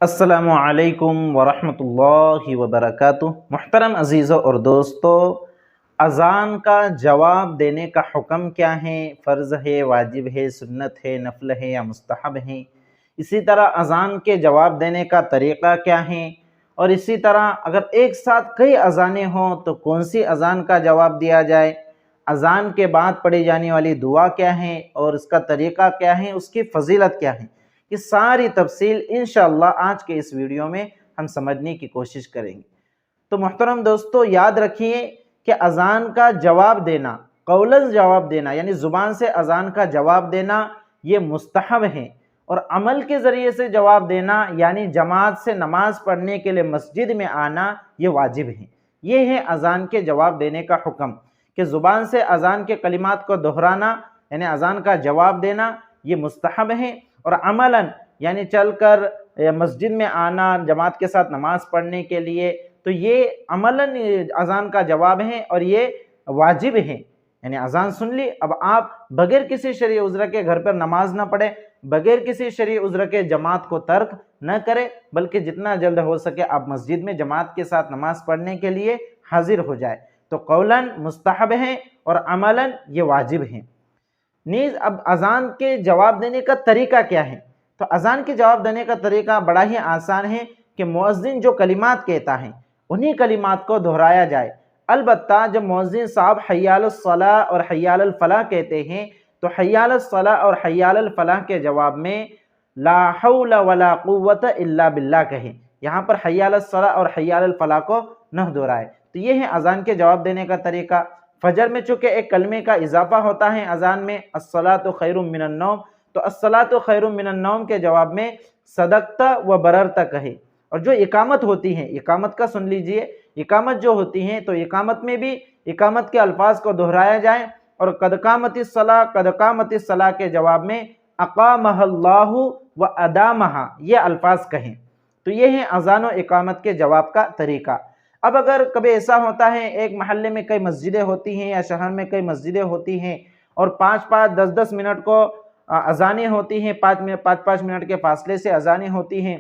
السلام علیکم ورحمۃ اللہ وبرکاتہ۔ محترم عزیزوں اور دوستو، اذان کا جواب دینے کا حکم کیا ہے؟ فرض ہے، واجب ہے، سنت ہے، نفل ہے یا مستحب ہے؟ اسی طرح اذان کے جواب دینے کا طریقہ کیا ہے؟ اور اسی طرح اگر ایک ساتھ کئی اذانیں ہوں تو کون سی اذان کا جواب دیا جائے؟ اذان کے بعد پڑھی جانے والی دعا کیا ہے اور اس کا طریقہ کیا ہے، اس کی فضیلت کیا ہے؟ یہ ساری تفصیل انشاءاللہ آج کے اس ویڈیو میں ہم سمجھنے کی کوشش کریں گے۔ تو محترم دوستو، یاد رکھیے کہ اذان کا جواب دینا، قولاً جواب دینا یعنی زبان سے اذان کا جواب دینا، یہ مستحب ہے، اور عمل کے ذریعے سے جواب دینا یعنی جماعت سے نماز پڑھنے کے لیے مسجد میں آنا، یہ واجب ہے۔ یہ ہے اذان کے جواب دینے کا حکم، کہ زبان سے اذان کے کلمات کو دہرانا یعنی اذان کا جواب دینا یہ مستحب ہے، اور عملاً یعنی چل کر مسجد میں آنا جماعت کے ساتھ نماز پڑھنے کے لیے، تو یہ عملاً اذان کا جواب ہے اور یہ واجب ہے۔ یعنی اذان سن لی، اب آپ بغیر کسی شرعی عذر کے گھر پر نماز نہ پڑھیں، بغیر کسی شرعی عذر کے جماعت کو ترک نہ کریں، بلکہ جتنا جلد ہو سکے آپ مسجد میں جماعت کے ساتھ نماز پڑھنے کے لیے حاضر ہو جائے۔ تو قولاً مستحب ہے اور عملاً یہ واجب ہے۔ نیز اب اذان کے جواب دینے کا طریقہ کیا ہے؟ تو اذان کے جواب دینے کا طریقہ بڑا ہی آسان ہے کہ مؤذن جو کلمات کہتا ہے انہی کلمات کو دہرایا جائے۔ البتہ جب مؤذن صاحب حی علی الصلاۃ اور حی علی الفلاح کہتے ہیں تو حی علی الصلاۃ اور حی علی الفلاح کے جواب میں لا حول ولا قوت الا باللہ کہیں، یہاں پر حی علی الصلاۃ اور حی علی الفلاح کو نہ دہرائے۔ تو یہ ہے اذان کے جواب دینے کا طریقہ۔ فجر میں چونکہ ایک کلمے کا اضافہ ہوتا ہے اذان میں، الصلاۃ خیر من النوم، تو الصلاۃ خیر من النوم کے جواب میں صدقت و بررت کہے۔ اور جو اقامت ہوتی ہے، اقامت کا سن لیجئے، اقامت جو ہوتی ہیں تو اقامت میں بھی اقامت کے الفاظ کو دہرایا جائے، اور قد قامت الصلاۃ، قد قامت الصلاۃ کے جواب میں اقامہ اللہ و ادامہ، یہ الفاظ کہیں۔ تو یہ ہے اذان و اقامت کے جواب کا طریقہ۔ اب اگر کبھی ایسا ہوتا ہے ایک محلے میں کئی مسجدیں ہوتی ہیں یا شہر میں کئی مسجدیں ہوتی ہیں اور 5-5 10-10 منٹ کو اذانیں ہوتی ہیں، 5 منٹ کے فاصلے سے اذانیں ہوتی ہیں،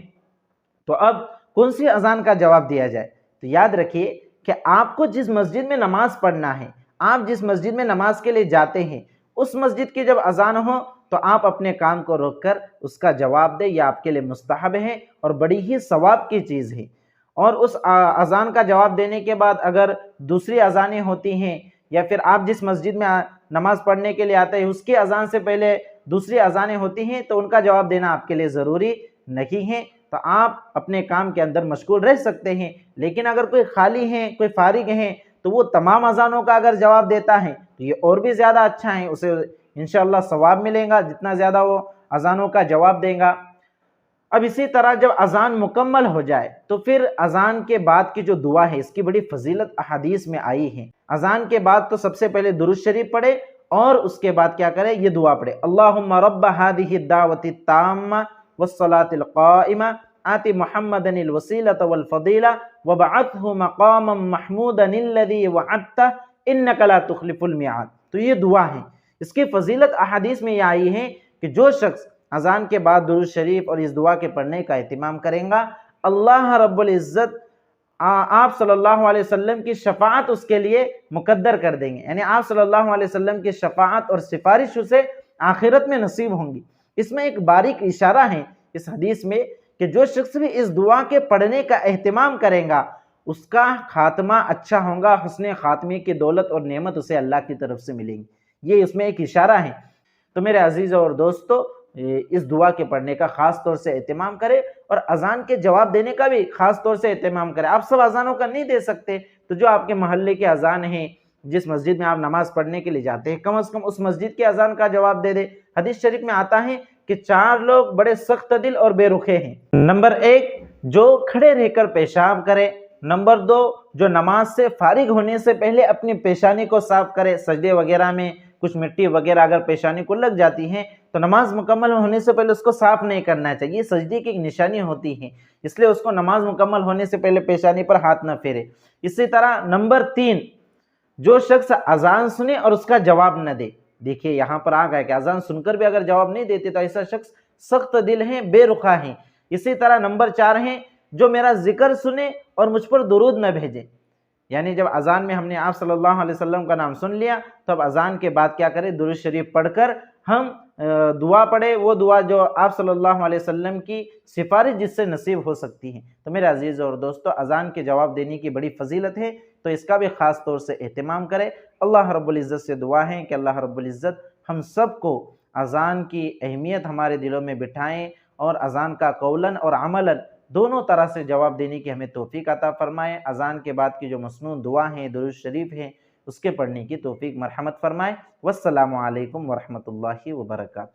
تو اب کون سی اذان کا جواب دیا جائے؟ تو یاد رکھیے کہ آپ کو جس مسجد میں نماز پڑھنا ہے، آپ جس مسجد میں نماز کے لیے جاتے ہیں، اس مسجد کی جب اذان ہو تو آپ اپنے کام کو روک کر اس کا جواب دیں، یہ آپ کے لیے مستحب ہے اور بڑی ہی ثواب کی چیز ہے۔ اور اس اذان کا جواب دینے کے بعد اگر دوسری اذانیں ہوتی ہیں یا پھر آپ جس مسجد میں نماز پڑھنے کے لیے آتے ہیں اس کی اذان سے پہلے دوسری اذانیں ہوتی ہیں تو ان کا جواب دینا آپ کے لیے ضروری نہیں ہے، تو آپ اپنے کام کے اندر مشغول رہ سکتے ہیں۔ لیکن اگر کوئی خالی ہے، کوئی فارغ ہے، تو وہ تمام اذانوں کا اگر جواب دیتا ہے تو یہ اور بھی زیادہ اچھا ہے، اسے انشاءاللہ ثواب ملے گا جتنا زیادہ وہ اذانوں کا جواب دے گا۔ اب اسی طرح جب اذان مکمل ہو جائے تو پھر اذان کے بعد کی جو دعا ہے اس کی بڑی فضیلت احادیث میں آئی ہے۔ اذان کے بعد تو سب سے پہلے درود شریف پڑھے اور اس کے بعد کیا کرے؟ یہ دعا پڑھے، اللہم رب هذه الدعوة التامة والصلاة القائمة آت محمدا الوسیلة والفضیلة وابعثه مقاما محمودا الذی وعدته انک لا تخلف الميعاد۔ تو یہ دعا ہے، اس کی فضیلت احادیث میں یہ آئی ہے کہ جو شخص اذان کے بعد درود شریف اور اس دعا کے پڑھنے کا اہتمام کریں گا، اللہ رب العزت آپ صلی اللہ علیہ وسلم کی شفاعت اس کے لیے مقدر کر دیں گے، یعنی آپ صلی اللہ علیہ وسلم کی شفاعت اور سفارش اسے آخرت میں نصیب ہوں گی۔ اس میں ایک باریک اشارہ ہے اس حدیث میں کہ جو شخص بھی اس دعا کے پڑھنے کا اہتمام کریں گا اس کا خاتمہ اچھا ہوگا، حسن خاتمے کی دولت اور نعمت اسے اللہ کی طرف سے ملیں گی۔ یہ اس میں ایک اشارہ ہے۔ تو میرے عزیزوں اور دوستو، اس دعا کے پڑھنے کا خاص طور سے اہتمام کرے اور اذان کے جواب دینے کا بھی خاص طور سے اہتمام کرے۔ آپ سب اذانوں کا نہیں دے سکتے تو جو آپ کے محلے کے اذان ہیں، جس مسجد میں آپ نماز پڑھنے کے لیے جاتے ہیں، کم از کم اس مسجد کے اذان کا جواب دے دے۔ حدیث شریف میں آتا ہے کہ 4 لوگ بڑے سخت دل اور بے رخے ہیں۔ نمبر 1 جو کھڑے رہ کر پیشاب کرے، نمبر 2 جو نماز سے فارغ ہونے سے پہلے اپنی پیشانی کو صاف کرے، سجدے وغیرہ میں کچھ مٹی وغیرہ اگر پیشانی کو لگ جاتی ہے تو نماز مکمل ہونے سے پہلے اس کو صاف نہیں کرنا چاہیے، سجدے کی ایک نشانی ہوتی ہے، اس لیے اس کو نماز مکمل ہونے سے پہلے پیشانی پر ہاتھ نہ پھیرے۔ اسی طرح نمبر 3 جو شخص اذان سنے اور اس کا جواب نہ دے۔ دیکھیے یہاں پر آ گیا کہ اذان سن کر بھی اگر جواب نہیں دیتے تو ایسا شخص سخت دل ہے، بے رخا ہے، اسی طرح نمبر 4 ہیں جو میرا ذکر سنے اور مجھ پر درود نہ بھیجے، یعنی جب اذان میں ہم نے آپ صلی اللہ علیہ وسلم کا نام سن لیا تو اب اذان کے بعد کیا کریں، درود شریف پڑھ کر ہم دعا پڑھے، وہ دعا جو آپ صلی اللہ علیہ وسلم کی سفارش جس سے نصیب ہو سکتی ہے۔ تو میرے عزیز اور دوستو، اذان کے جواب دینے کی بڑی فضیلت ہے، تو اس کا بھی خاص طور سے اہتمام کرے۔ اللہ رب العزت سے دعا ہے کہ اللہ رب العزت ہم سب کو اذان کی اہمیت ہمارے دلوں میں بٹھائیں اور اذان کا قولاً اور عملاً دونوں طرح سے جواب دینے کی ہمیں توفیق عطا فرمائے۔ اذان کے بعد کی جو مسنون دعا ہیں، درود شریف ہیں، اس کے پڑھنے کی توفیق مرحمت فرمائے۔ والسلام علیکم ورحمۃ اللہ وبرکاتہ۔